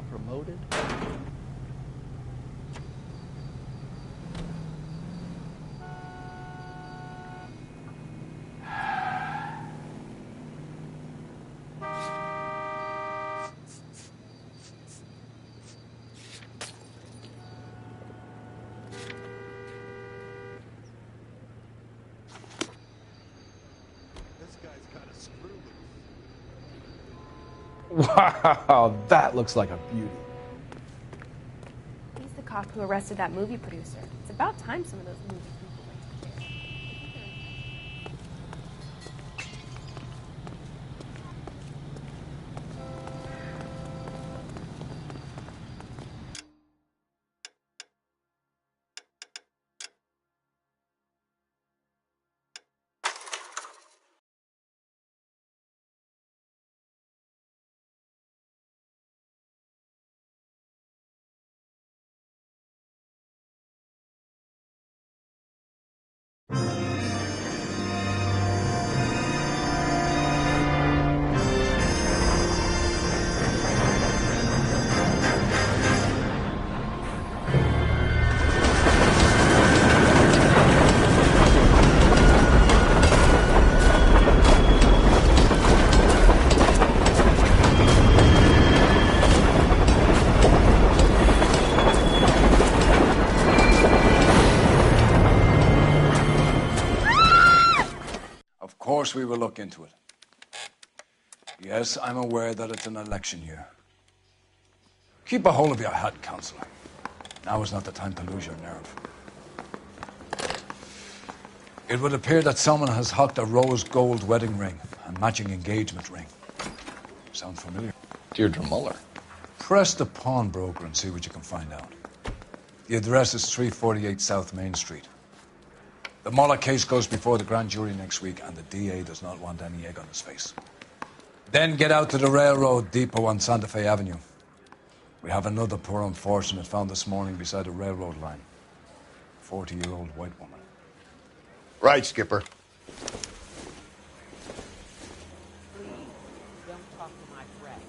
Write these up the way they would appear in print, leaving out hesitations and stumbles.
got promoted. Wow, that looks like a beauty. He's the cop who arrested that movie producer. It's about time some of those movie people went to jail. Of course we will look into it. Yes, I'm aware that it's an election year. Keep a hold of your head, Counselor. Now is not the time to lose your nerve. It would appear that someone has hucked a rose gold wedding ring and matching engagement ring. Sound familiar? Deirdre Muller. Press the pawnbroker and see what you can find out. The address is 348 South Main Street. The Muller case goes before the grand jury next week, and the DA does not want any egg on his face. Then get out to the railroad depot on Santa Fe Avenue. We have another poor unfortunate found this morning beside a railroad line. 40-year-old white woman. Right, Skipper. Please, don't talk to my friend.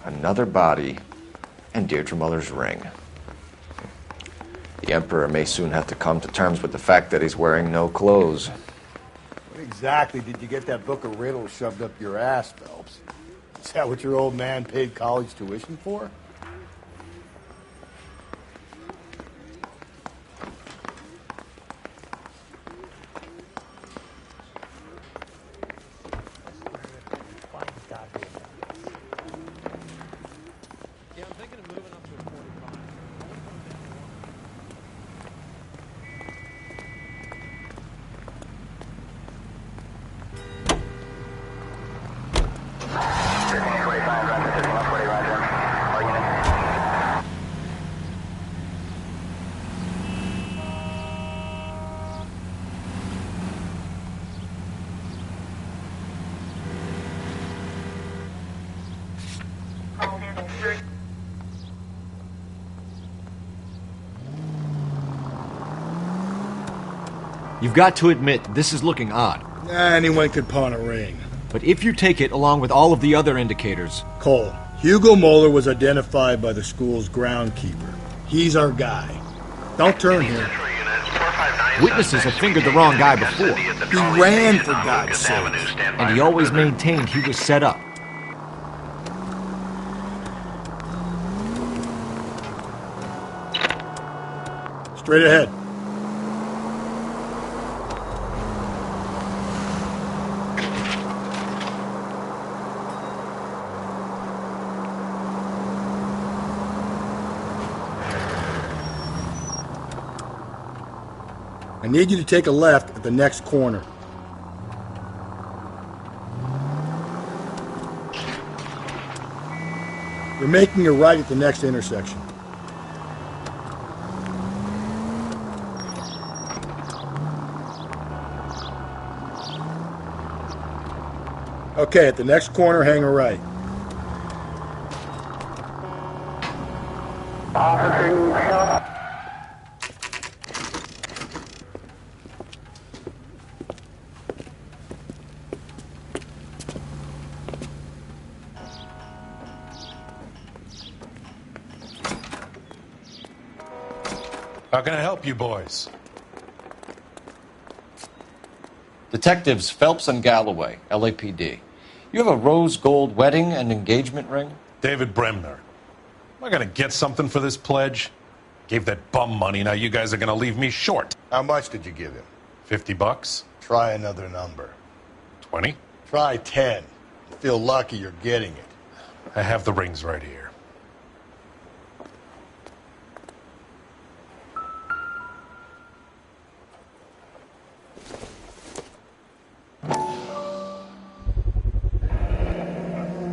Another body, and Deirdre Muller's ring. The Emperor may soon have to come to terms with the fact that he's wearing no clothes. What exactly did you get that book of riddles shoved up your ass, Phelps? Is that what your old man paid college tuition for? You've got to admit, this is looking odd. Anyone could pawn a ring. But if you take it along with all of the other indicators... Cole, Hugo Moeller was identified by the school's groundkeeper. He's our guy. Don't turn here. Witnesses have fingered the wrong guy before. He ran, for God's sake. And he always maintained he was set up. Straight ahead. I need you to take a left at the next corner. You're making a right at the next intersection. Okay, at the next corner, hang a right. How can I help you boys? Detectives Phelps and Galloway, LAPD. You have a rose gold wedding and engagement ring? David Bremner. Am I gonna get something for this pledge? Gave that bum money, now you guys are gonna leave me short. How much did you give him? $50? Try another number. 20? Try 10. Feel lucky you're getting it. I have the rings right here.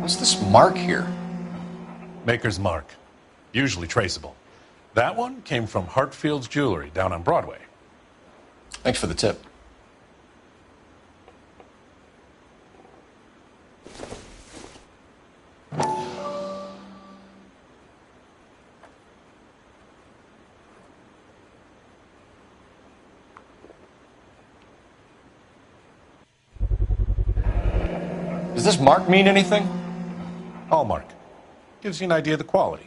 What's this mark here? Maker's mark. Usually traceable. That one came from Hartfield's Jewelry down on Broadway. Thanks for the tip. Does this mark mean anything? Hallmark. Gives you an idea of the quality.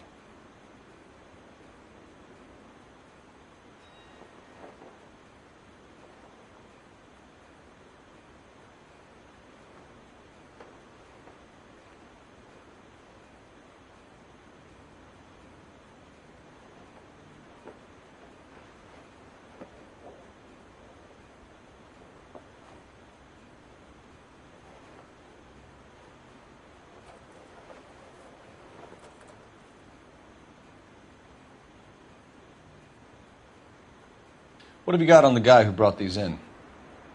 What have you got on the guy who brought these in?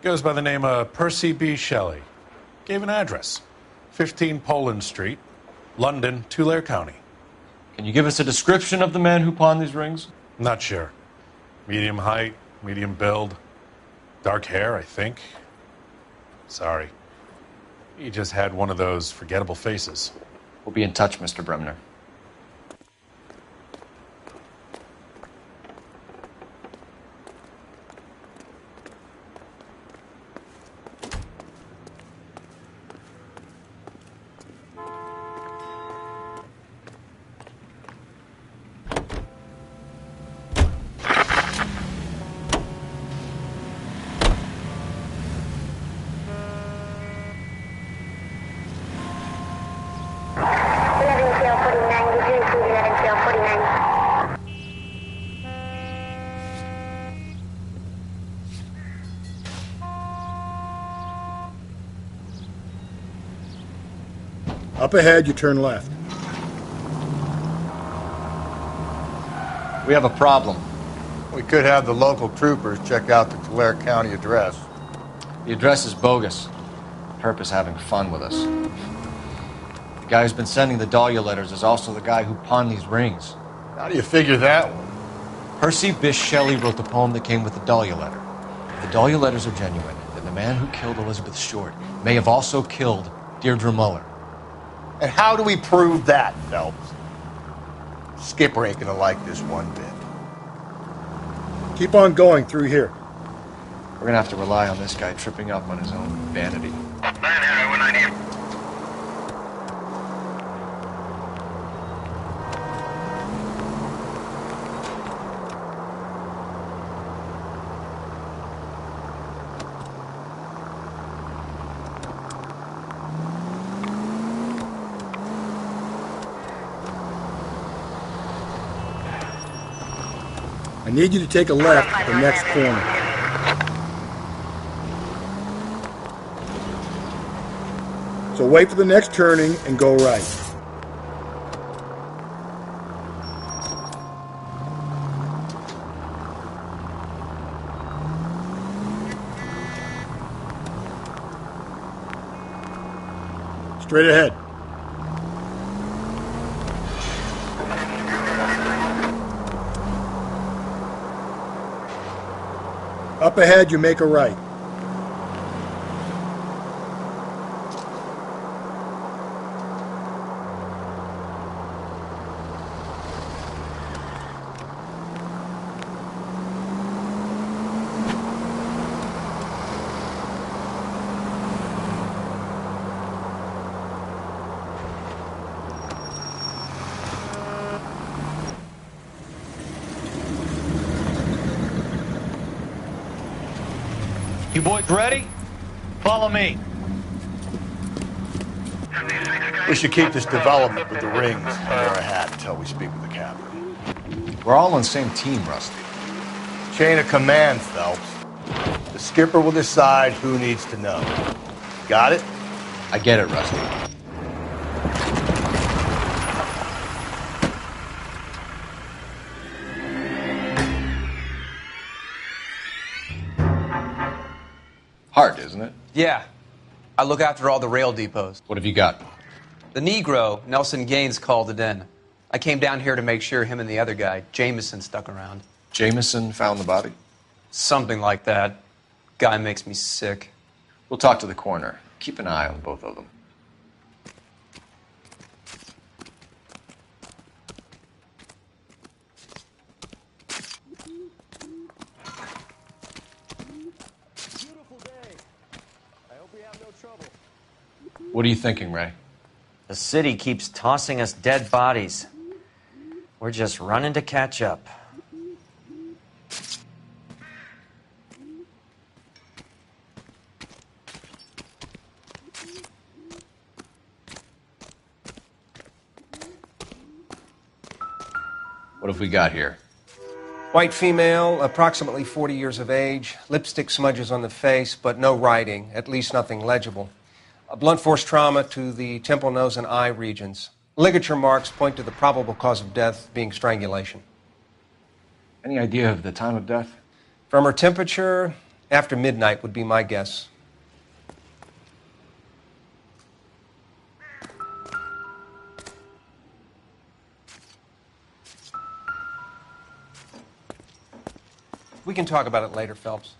Goes by the name of Percy B. Shelley. Gave an address. 15 Poland Street, London, Tulare County. Can you give us a description of the man who pawned these rings? Not sure. Medium height, medium build. Dark hair, I think. Sorry. He just had one of those forgettable faces. We'll be in touch, Mr. Bremner. Up ahead, you turn left. We have a problem. We could have the local troopers check out the Tulare County address. The address is bogus. Herp is having fun with us. The guy who's been sending the Dahlia letters is also the guy who pawned these rings. How do you figure that one? Percy Bysshe Shelley wrote the poem that came with the Dahlia letter. If the Dahlia letters are genuine, then the man who killed Elizabeth Short may have also killed Deirdre Muller. And how do we prove that, Phelps? Skipper ain't gonna like this one bit. Keep on going through here. We're gonna have to rely on this guy tripping up on his own vanity. I need you to take a left at the next corner. So wait for the next turning and go right. Straight ahead. Up ahead, you make a right. You boys ready? Follow me. We should keep this development with the rings under our hat until we speak with the captain. We're all on the same team, Rusty. Chain of command, Phelps. The skipper will decide who needs to know. Got it? I get it, Rusty. Hard, isn't it? Yeah. I look after all the rail depots. What have you got? The Negro, Nelson Gaines, called it in. I came down here to make sure him and the other guy, Jameson, stuck around. Jameson found the body? Something like that. Guy makes me sick. We'll talk to the coroner. Keep an eye on both of them. What are you thinking, Ray? The city keeps tossing us dead bodies. We're just running to catch up. What have we got here? White female, approximately 40 years of age, lipstick smudges on the face, but no writing, at least nothing legible. A blunt force trauma to the temple, nose, and eye regions. Ligature marks point to the probable cause of death being strangulation. Any idea of the time of death? From her temperature, after midnight would be my guess. We can talk about it later, Phelps.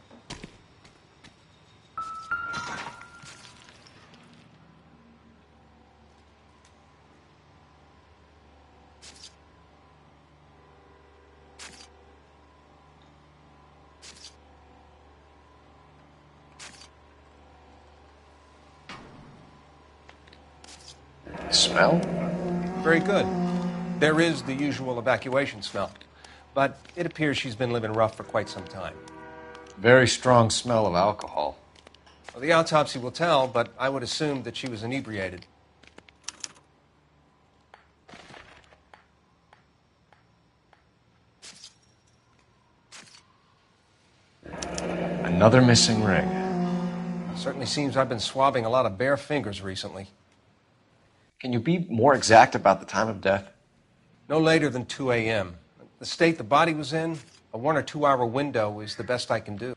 Smell? Very good. There is the usual evacuation smell, but it appears she's been living rough for quite some time. Very strong smell of alcohol. Well, the autopsy will tell, but I would assume that she was inebriated. Another missing ring. Certainly seems I've been swabbing a lot of bare fingers recently. Can you be more exact about the time of death? No later than 2 a.m. The state the body was in, a 1 or 2 hour window is the best I can do.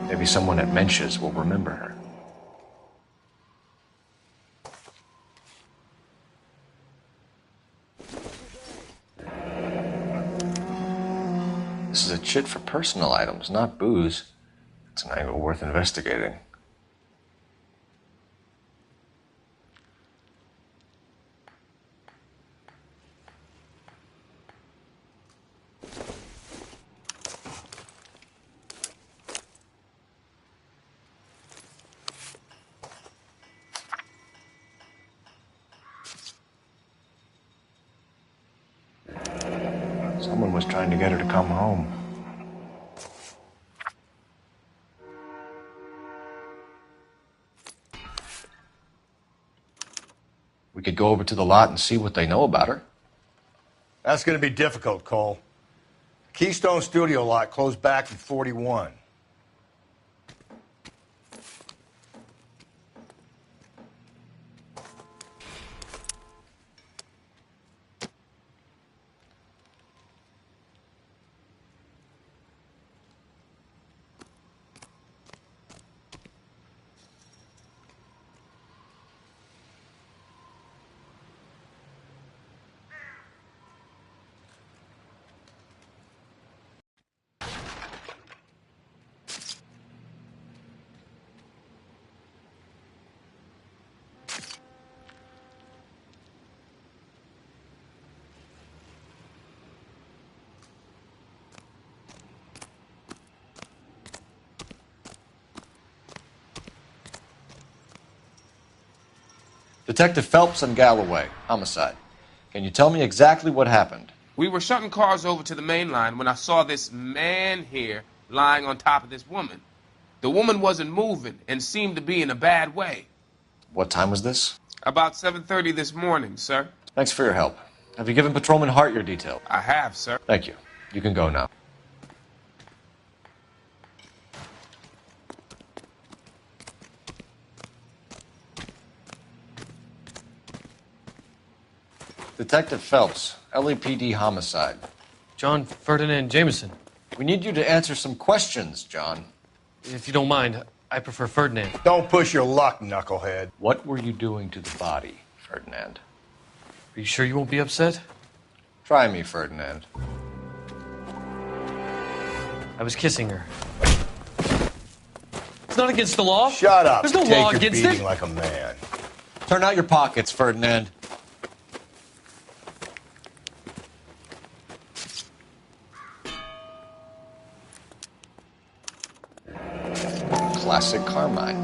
Maybe someone at Mensch's will remember her. This is a chit for personal items, not booze. It's an angle worth investigating. Someone was trying to get her to come home. We could go over to the lot and see what they know about her. That's going to be difficult, Cole. Keystone Studio lot closed back in 41. Detective Phelps and Galloway, homicide. Can you tell me exactly what happened? We were shutting cars over to the main line when I saw this man here lying on top of this woman. The woman wasn't moving and seemed to be in a bad way. What time was this? About 7:30 this morning, sir. Thanks for your help. Have you given Patrolman Hart your detail? I have, sir. Thank you. You can go now. Detective Phelps, LAPD homicide. John Ferdinand Jameson. We need you to answer some questions, John. If you don't mind, I prefer Ferdinand. Don't push your luck, knucklehead. What were you doing to the body, Ferdinand? Are you sure you won't be upset? Try me, Ferdinand. I was kissing her. It's not against the law. Shut up. There's no Take law your against beating it. like a man. Turn out your pockets, Ferdinand. Classic Carmine.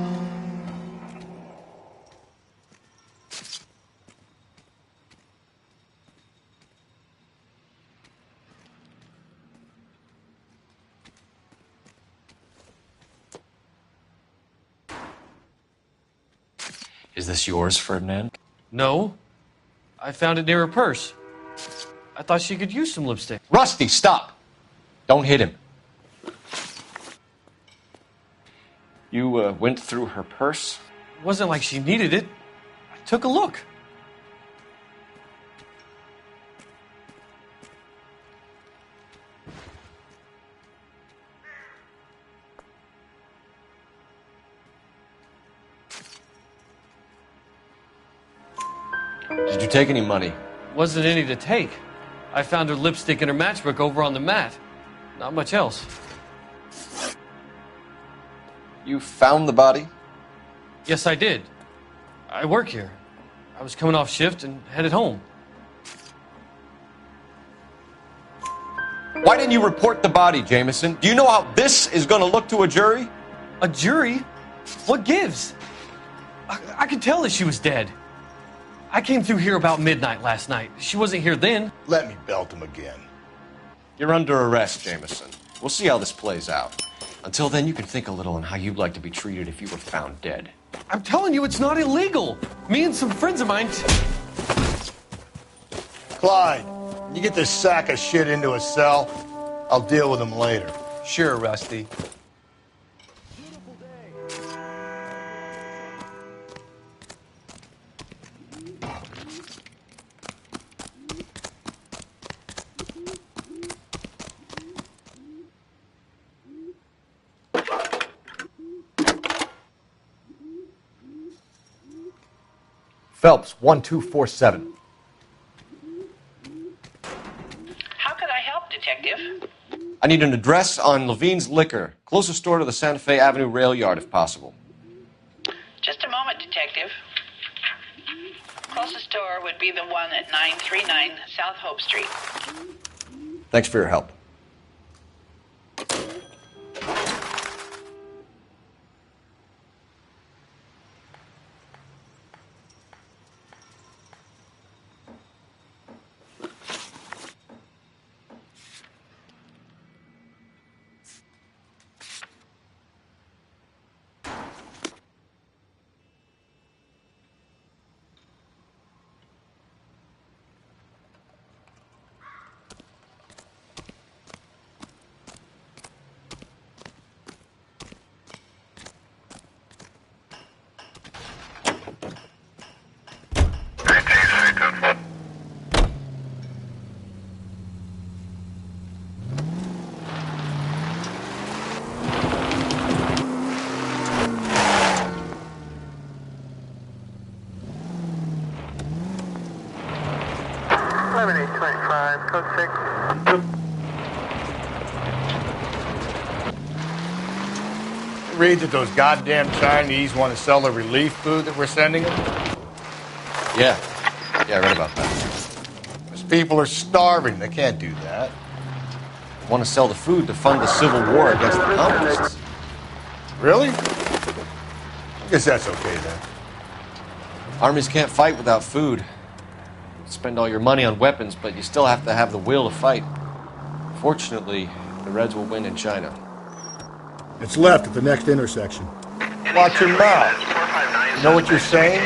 Is this yours, Ferdinand? No. I found it near her purse. I thought she could use some lipstick. Rusty, stop! Don't hit him. You went through her purse? It wasn't like she needed it. I took a look. Did you take any money? Wasn't any to take. I found her lipstick and her matchbook over on the mat. Not much else. You found the body? Yes, I did. I work here. I was coming off shift and headed home. Why didn't you report the body, Jameson? Do you know how this is going to look to a jury? A jury? What gives? I could tell that she was dead. I came through here about midnight last night. She wasn't here then. Let me belt him again. You're under arrest, Jameson. We'll see how this plays out. Until then, you can think a little on how you'd like to be treated if you were found dead. I'm telling you, it's not illegal. Me and some friends of mine... Clyde, you get this sack of shit into a cell. I'll deal with him later. Sure, Rusty. Phelps, 1247. How can I help, Detective? I need an address on Levine's Liquor, closest store to the Santa Fe Avenue rail yard, if possible. Just a moment, Detective. Closest store would be the one at 939 South Hope Street. Thanks for your help. Code 6. Read that those goddamn Chinese want to sell the relief food that we're sending them? Yeah, I read about that. Those people are starving. They can't do that. They want to sell the food to fund the civil war against the communists. Really? I guess that's okay then. Armies can't fight without food. You spend all your money on weapons, but you still have to have the will to fight. Fortunately, the Reds will win in China. It's left at the next intersection. Watch your mouth. You know what you're saying?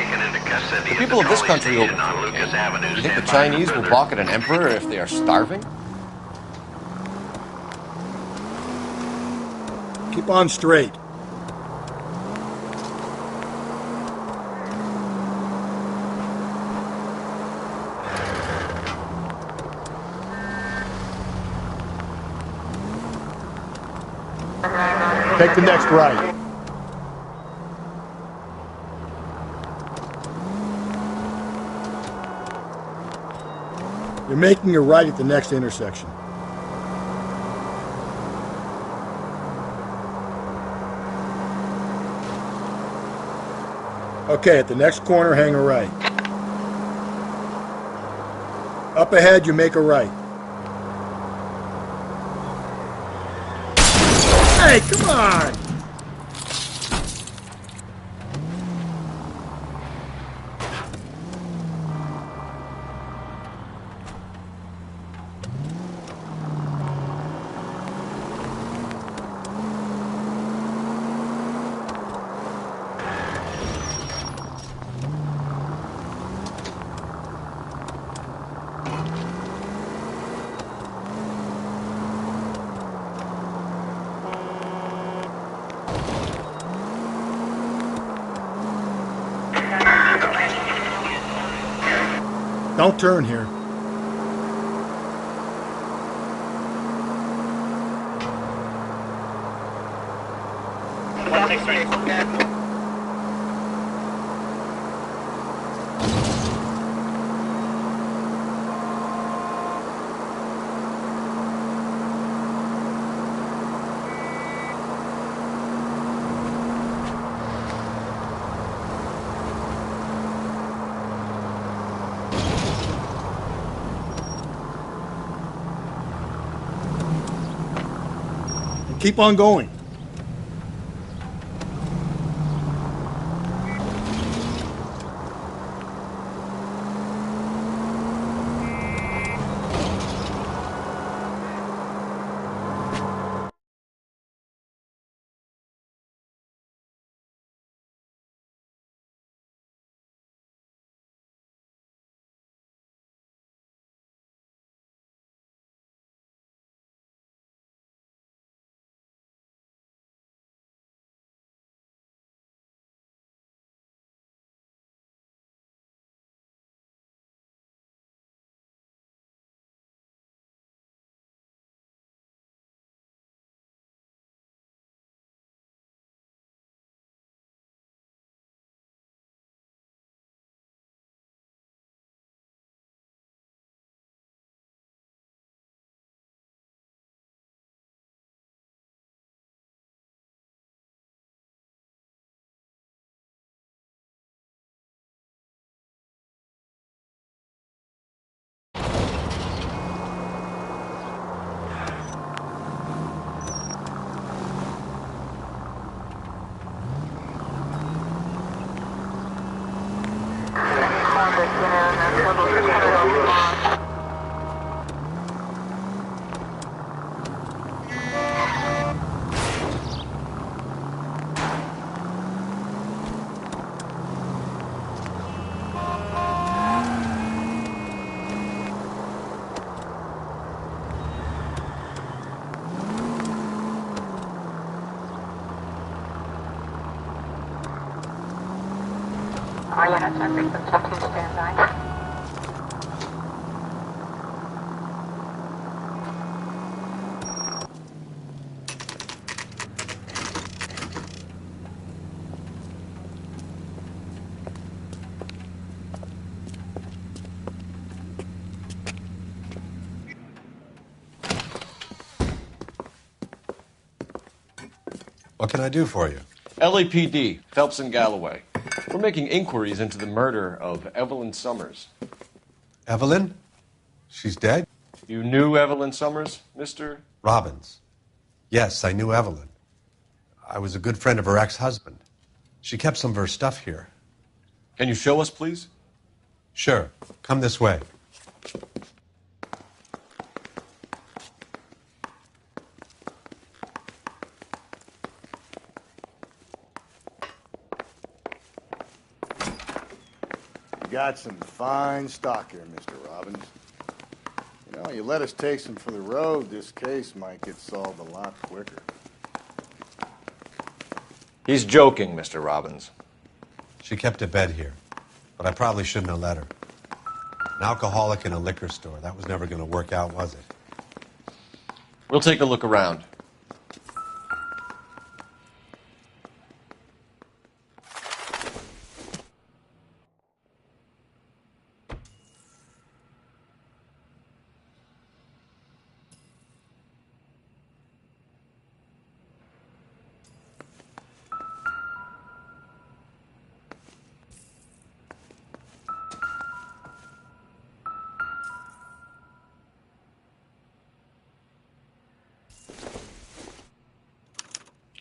The people of this country open for a king. You think the Chinese will balk at an emperor if they are starving? Keep on straight. Take the next right. You're making a right at the next intersection. Okay, at the next corner, hang a right. Up ahead, you make a right. Hey, come on! Don't turn here. Keep on going. What can I do for you? LAPD, Phelps and Galloway. We're making inquiries into the murder of Evelyn Summers. Evelyn? She's dead? You knew Evelyn Summers, Mr. Robbins. Yes, I knew Evelyn. I was a good friend of her ex-husband. She kept some of her stuff here. Can you show us, please? Sure. Come this way. You got some fine stock here, Mr. Robbins. You know, you let us take some for the road, this case might get solved a lot quicker. He's joking, Mr. Robbins. She kept a bed here, but I probably shouldn't have let her. An alcoholic in a liquor store. That was never going to work out, was it? We'll take a look around.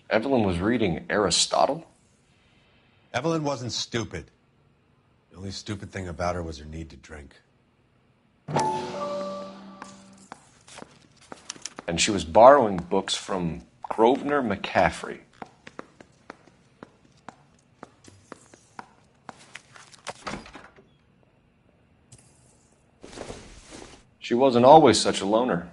Evelyn was reading Aristotle? Evelyn wasn't stupid. The only stupid thing about her was her need to drink. And she was borrowing books from Grosvenor McCaffrey. She wasn't always such a loner.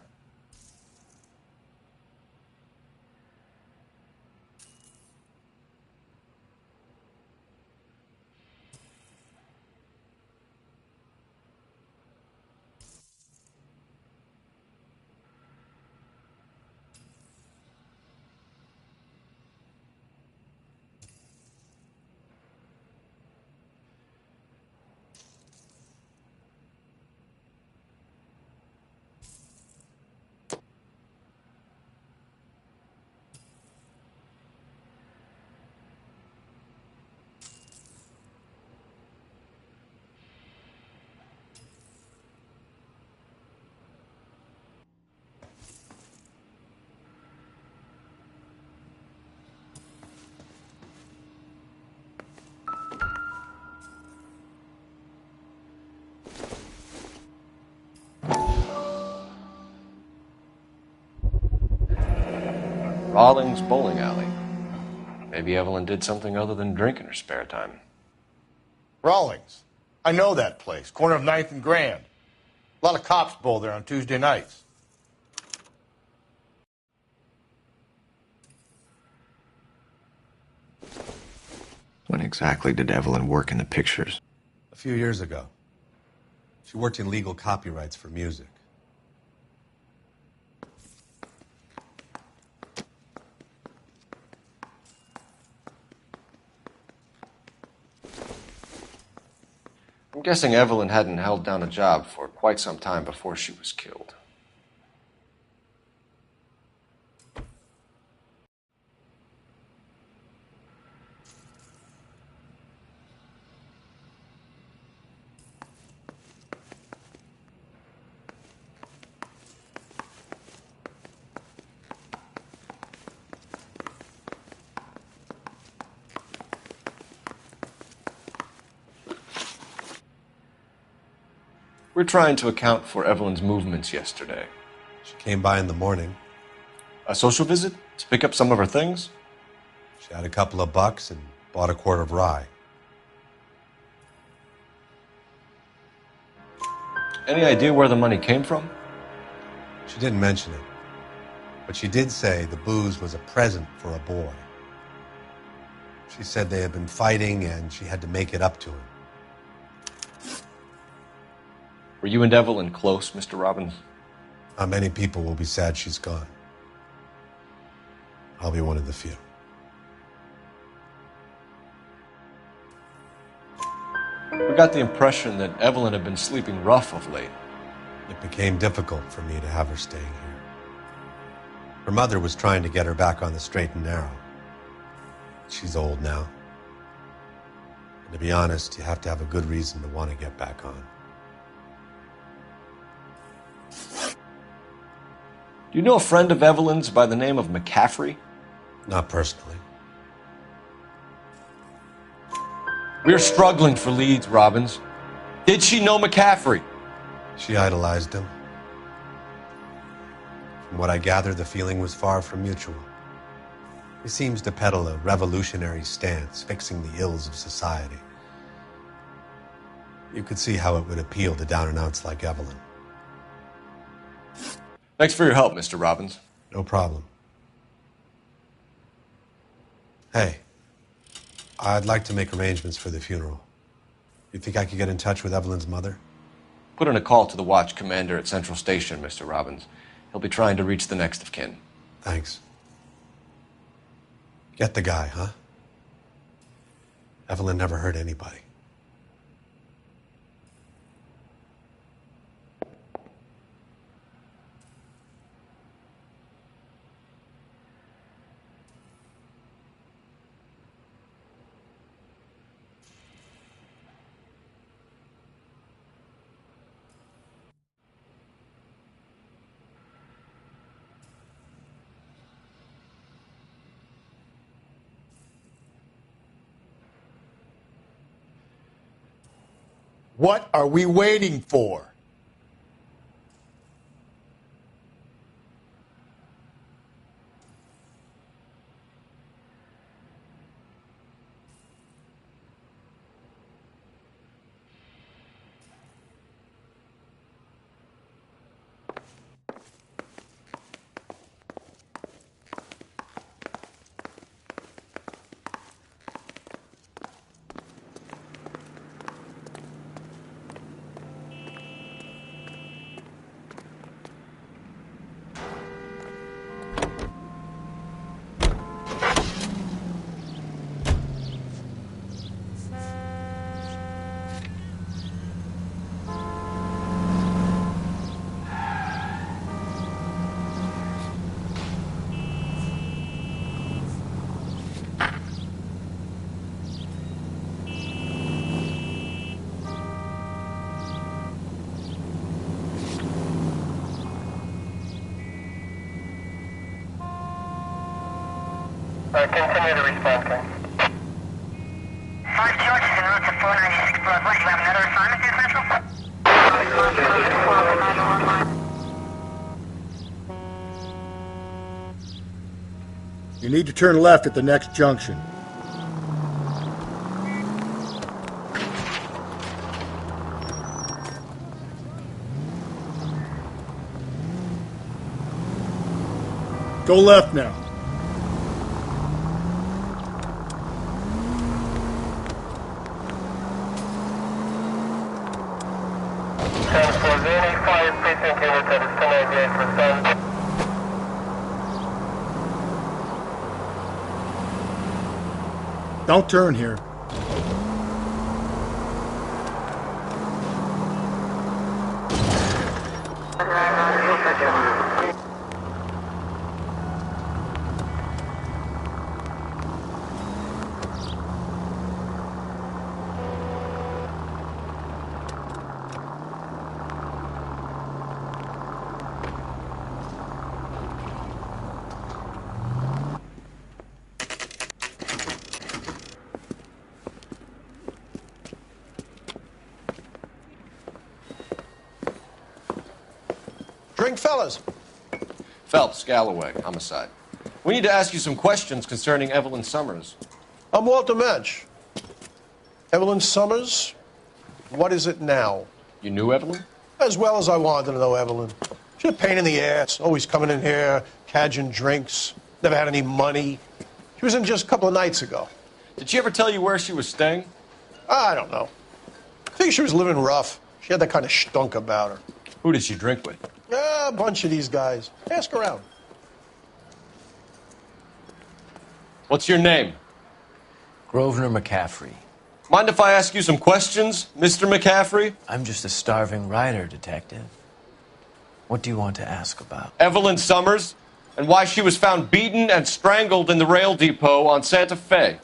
Rawlings Bowling Alley. Maybe Evelyn did something other than drink in her spare time. Rawlings. I know that place. Corner of 9th and Grand. A lot of cops bowl there on Tuesday nights. When exactly did Evelyn work in the pictures? A few years ago. She worked in legal copyrights for music. I'm guessing Evelyn hadn't held down a job for quite some time before she was killed. We're trying to account for Evelyn's movements yesterday. She came by in the morning. A social visit? To pick up some of her things? She had a couple of bucks and bought a quart of rye. Any idea where the money came from? She didn't mention it. But she did say the booze was a present for a boy. She said they had been fighting and she had to make it up to him. Were you and Evelyn close, Mr. Robbins? Not many people will be sad she's gone. I'll be one of the few. We got the impression that Evelyn had been sleeping rough of late. It became difficult for me to have her staying here. Her mother was trying to get her back on the straight and narrow. She's old now. And to be honest, you have to have a good reason to want to get back on. Do you know a friend of Evelyn's by the name of McCaffrey? Not personally. We're struggling for leads, Robbins. Did she know McCaffrey? She idolized him. From what I gather, the feeling was far from mutual. He seems to peddle a revolutionary stance, fixing the ills of society. You could see how it would appeal to down-and-outs like Evelyn. Thanks for your help, Mr. Robbins. No problem. Hey, I'd like to make arrangements for the funeral. You think I could get in touch with Evelyn's mother? Put in a call to the watch commander at Central Station, Mr. Robbins. He'll be trying to reach the next of kin. Thanks. Get the guy, huh? Evelyn never hurt anybody. What are we waiting for? Continue to respond, King. 5 George is en route to 496 Broad West. You have another assignment here, Central? You need to turn left at the next junction. Go left now. Don't turn here. Drink, fellas. Phelps, Galloway, homicide. We need to ask you some questions concerning Evelyn Summers. I'm Walter Mensch. Evelyn Summers, what is it now? You knew Evelyn? As well as I wanted to know Evelyn. She's a pain in the ass, always coming in here, cadging drinks, never had any money. She was in just a couple of nights ago. Did she ever tell you where she was staying? I don't know. I think she was living rough. She had that kind of stunk about her. Who did she drink with? A bunch of these guys. Ask around. What's your name? Grosvenor McCaffrey. Mind if I ask you some questions, Mr. McCaffrey? I'm just a starving writer, Detective. What do you want to ask about? Evelyn Summers, and why she was found beaten and strangled in the rail depot on Santa Fe.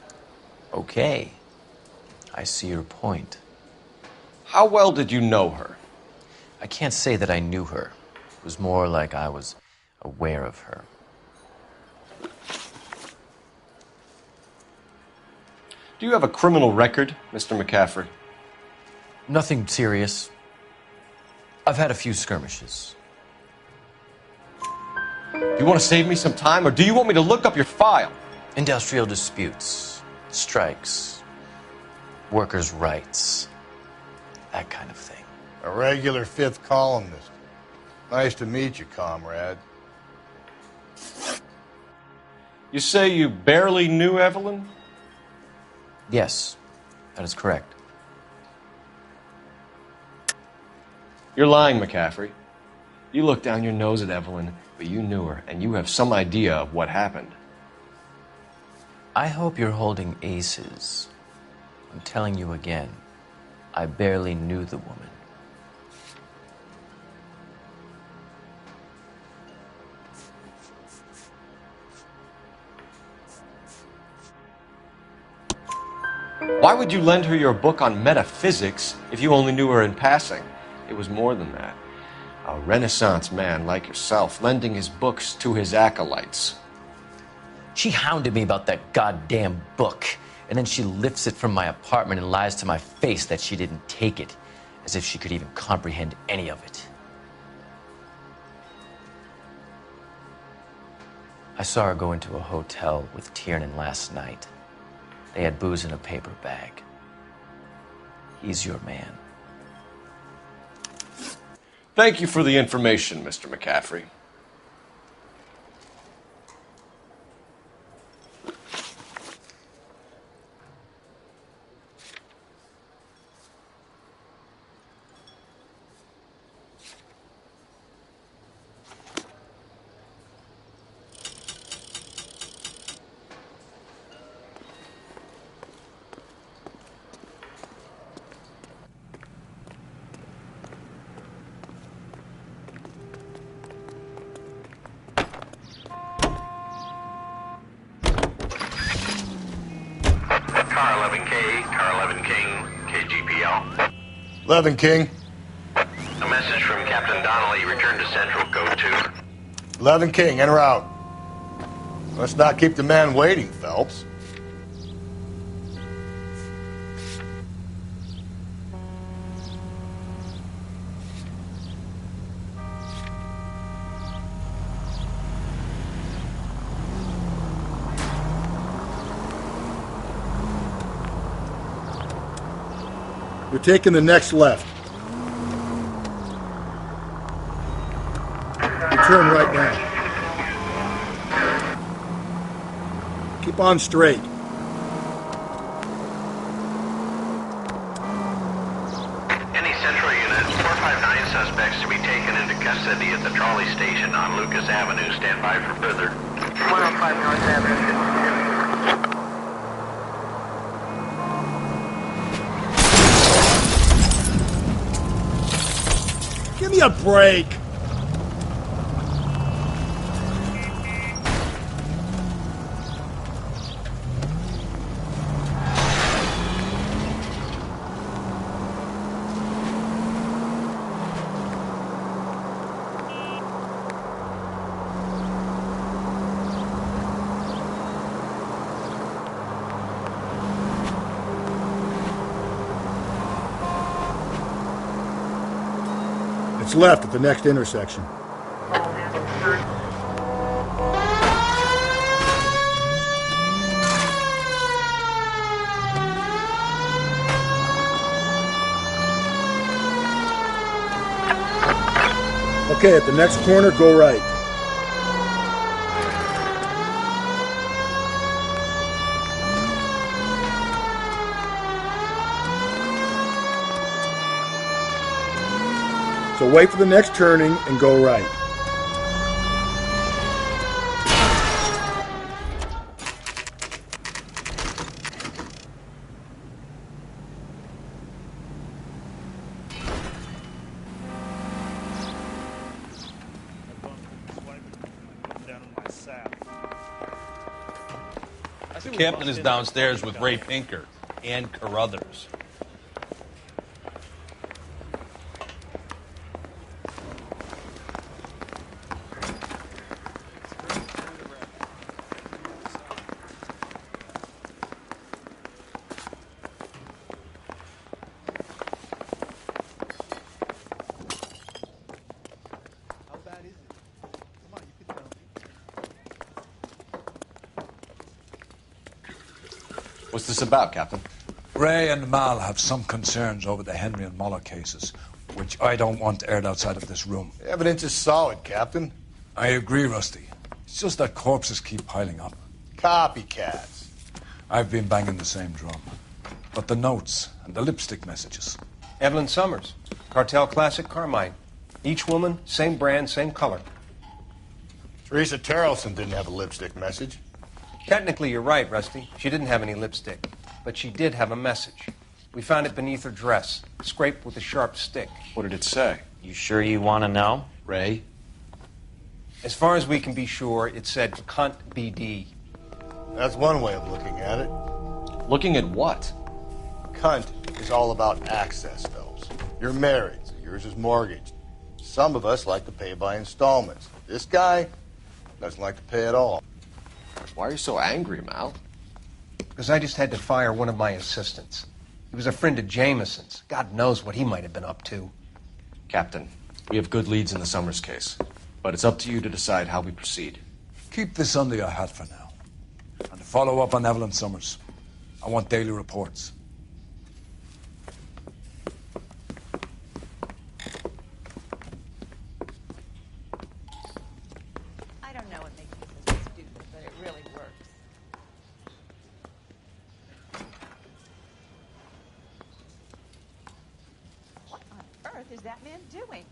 Okay. I see your point. How well did you know her? I can't say that I knew her. It was more like I was aware of her. Do you have a criminal record, Mr. McCaffrey? Nothing serious. I've had a few skirmishes. Do you want to save me some time, or do you want me to look up your file? Industrial disputes, strikes, workers' rights, that kind of thing. A regular fifth columnist. Nice to meet you, comrade. You say you barely knew Evelyn? Yes, that is correct. You're lying, McCaffrey. You looked down your nose at Evelyn, but you knew her, and you have some idea of what happened. I hope you're holding aces. I'm telling you again, I barely knew the woman. Why would you lend her your book on metaphysics if you only knew her in passing? It was more than that. A Renaissance man like yourself lending his books to his acolytes. She hounded me about that goddamn book, and then she lifts it from my apartment and lies to my face that she didn't take it, as if she could even comprehend any of it. I saw her go into a hotel with Tiernan last night. They had booze in a paper bag. He's your man. Thank you for the information, Mr. McCaffrey. Car 11K, Car 11 King, KGPL. 11 King. A message from Captain Donnelly. Return to Central, Code 2. 11 King, en route. Let's not keep the man waiting, Phelps. We're taking the next left. You turn right now. Keep on straight. Any Central unit, 459 suspects to be taken into custody at the trolley station on Lucas Avenue. Stand by for further. 105 North Avenue. Give me a break. It's left at the next intersection. Okay, at the next corner, go right. So wait for the next turning and go right. The captain is downstairs with Ray Pinker and Carruthers. What's this about, Captain? Ray and Mal have some concerns over the Henry and Muller cases, which I don't want aired outside of this room. The evidence is solid, Captain. I agree, Rusty. It's just that corpses keep piling up. Copycats. I've been banging the same drum. But the notes and the lipstick messages. Evelyn Summers, Cartel Classic Carmine. Each woman, same brand, same color. Teresa Terrelson didn't have a lipstick message. Technically, you're right, Rusty. She didn't have any lipstick. But she did have a message. We found it beneath her dress, scraped with a sharp stick. What did it say? You sure you want to know? Ray? As far as we can be sure, it said cunt BD. That's one way of looking at it. Looking at what? Cunt is all about access, Phelps. You're married, so yours is mortgaged. Some of us like to pay by installments. This guy doesn't like to pay at all. Why are you so angry, Mal? Because I just had to fire one of my assistants. He was a friend of Jameson's. God knows what he might have been up to. Captain, we have good leads in the Summers case, but it's up to you to decide how we proceed. Keep this under your hat for now. And to follow up on Evelyn Summers, I want daily reports. I don't know what makes me so stupid, but it really works. What on earth is that man doing?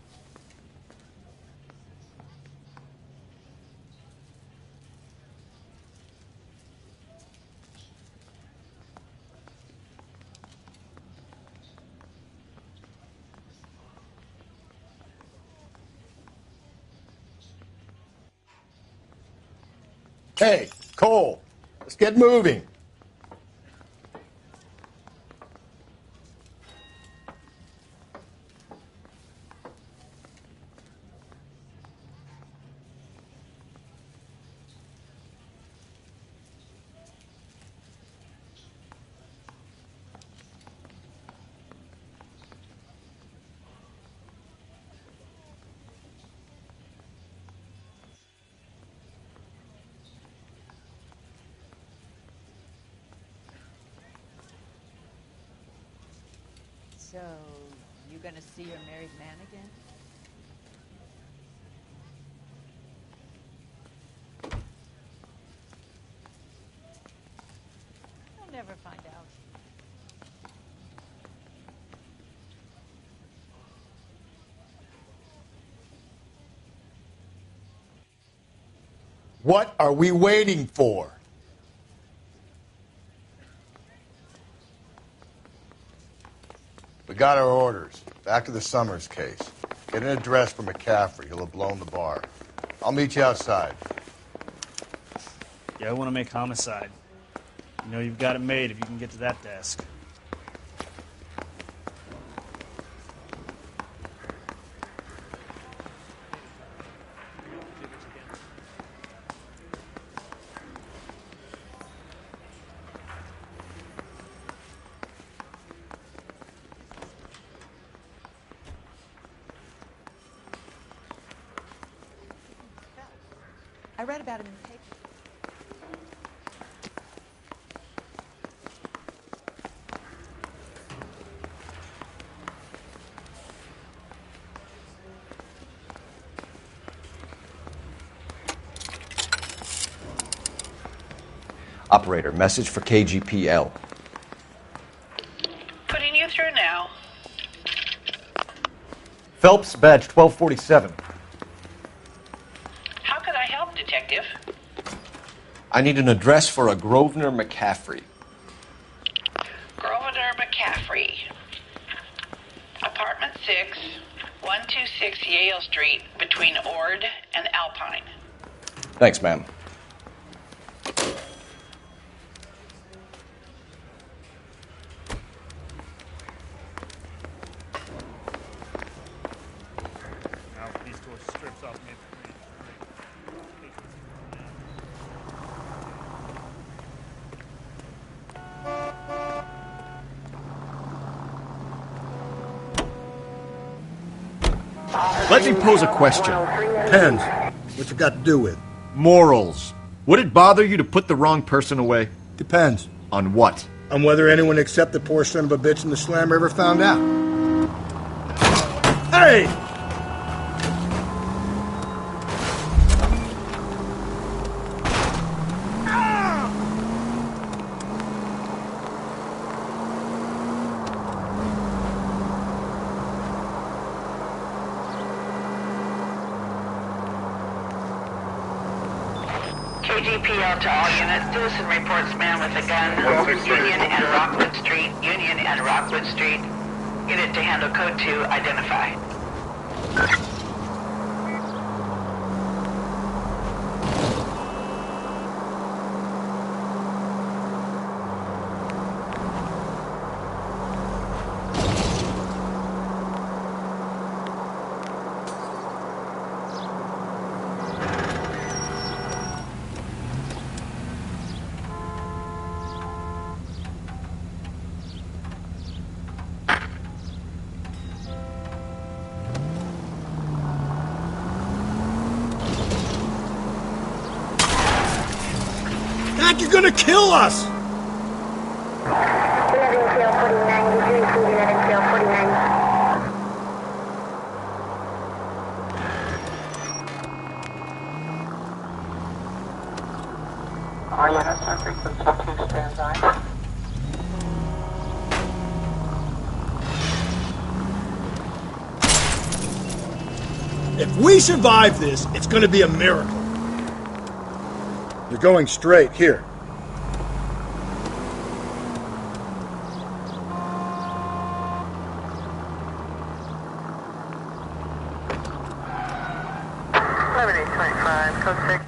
Hey, Cole, let's get moving. So, you gonna see your married man again? I'll never find out. What are we waiting for? We got our orders. Back to the Summers case. Get an address for McCaffrey. He'll have blown the bar. I'll meet you outside. Yeah, I want to make homicide. You know you've got it made if you can get to that desk. I read about him in the paper. Operator, message for KGPL. Putting you through now. Phelps, badge 1247. How could I help, Detective? I need an address for a Grosvenor McCaffrey. Grosvenor McCaffrey. Apartment 6, 126 Yale Street, between Ord and Alpine. Thanks, ma'am. Now, these doors strips off me. Let me pose a question. Depends. What you got to do with? Morals. Would it bother you to put the wrong person away? Depends. On what? On whether anyone except the poor son of a bitch in the slammer ever found out. Hey! KGPL to all units. Citizen reports man with a gun over Union and Rockwood Street. Union and Rockwood Street. Unit to handle code 2. Identify. God, you're gonna kill us! 11 tail 49, degree 11 tail 49. All units are frequency 2 stand by. If we survive this, it's gonna be a miracle. You're going straight here. Code 6.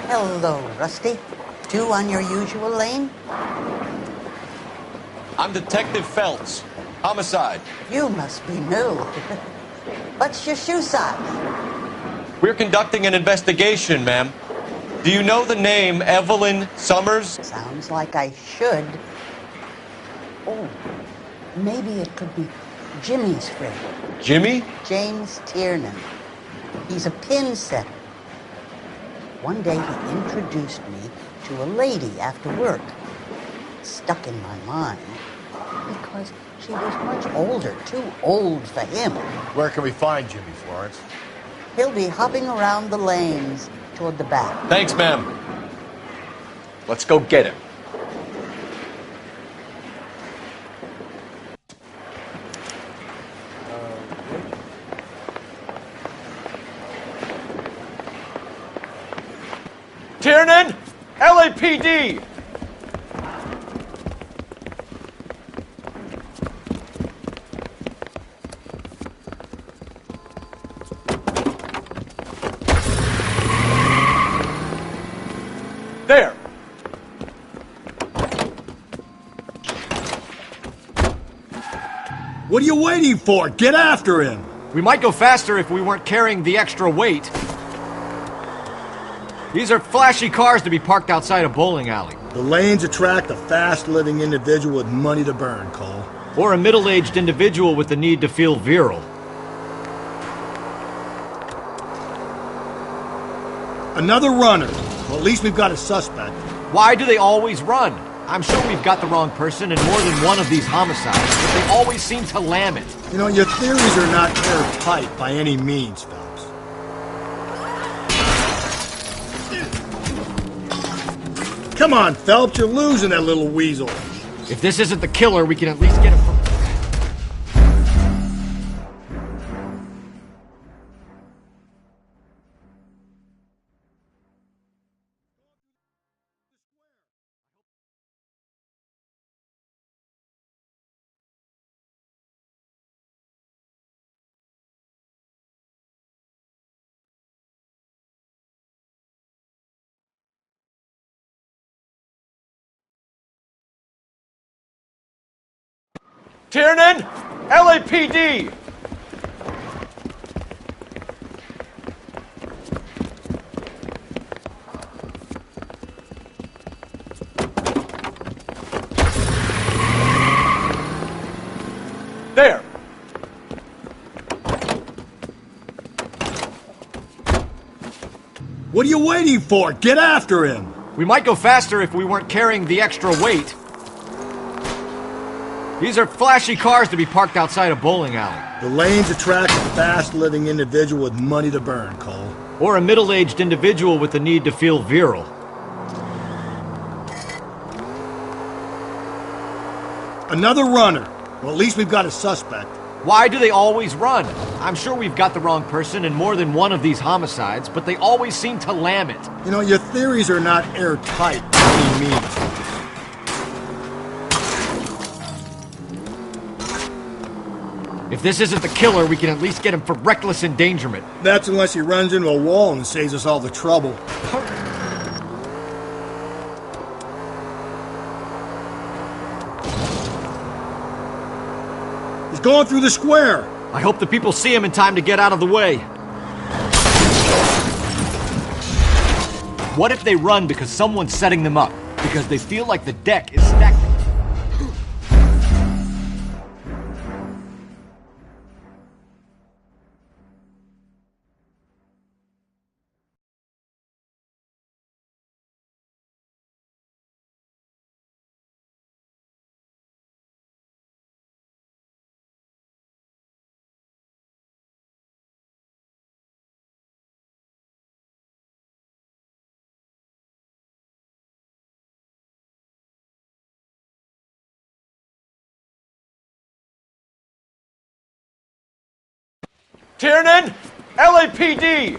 Hello, Rusty. 2 on your usual lane? I'm Detective Phelps. Homicide. You must be new. What's your shoe size? We're conducting an investigation, ma'am. Do you know the name Evelyn Summers? Sounds like I should. Oh, maybe it could be Jimmy's friend. Jimmy? James Tiernan. He's a pin setter. One day he introduced me to a lady after work. Stuck in my mind because she was much older, too old for him. Where can we find Jimmy, Florence? He'll be hopping around the lanes toward the back. Thanks, ma'am. Let's go get him. Tiernan! LAPD! There! What are you waiting for? Get after him! We might go faster if we weren't carrying the extra weight. These are flashy cars to be parked outside a bowling alley. The lanes attract a fast-living individual with money to burn, Cole. Or a middle-aged individual with the need to feel virile. Another runner. Well, at least we've got a suspect. Why do they always run? I'm sure we've got the wrong person in more than one of these homicides, but they always seem to lam it. You know, your theories are not airtight by any means, Phelps. Come on, Phelps, you're losing that little weasel. If this isn't the killer, we can at least get him from... Tiernan! LAPD! What are you waiting for? Get after him! We might go faster if we weren't carrying the extra weight. These are flashy cars to be parked outside a bowling alley. The lanes attract a fast-living individual with money to burn, Cole. Or a middle-aged individual with the need to feel virile. Another runner. Well, at least we've got a suspect. Why do they always run? I'm sure we've got the wrong person in more than one of these homicides, but they always seem to lam it. You know, your theories are not airtight by any means. If this isn't the killer, we can at least get him for reckless endangerment. That's unless he runs into a wall and saves us all the trouble. He's going through the square. I hope the people see him in time to get out of the way. What if they run because someone's setting them up? Because they feel like the deck is stacked. Tiernan! LAPD!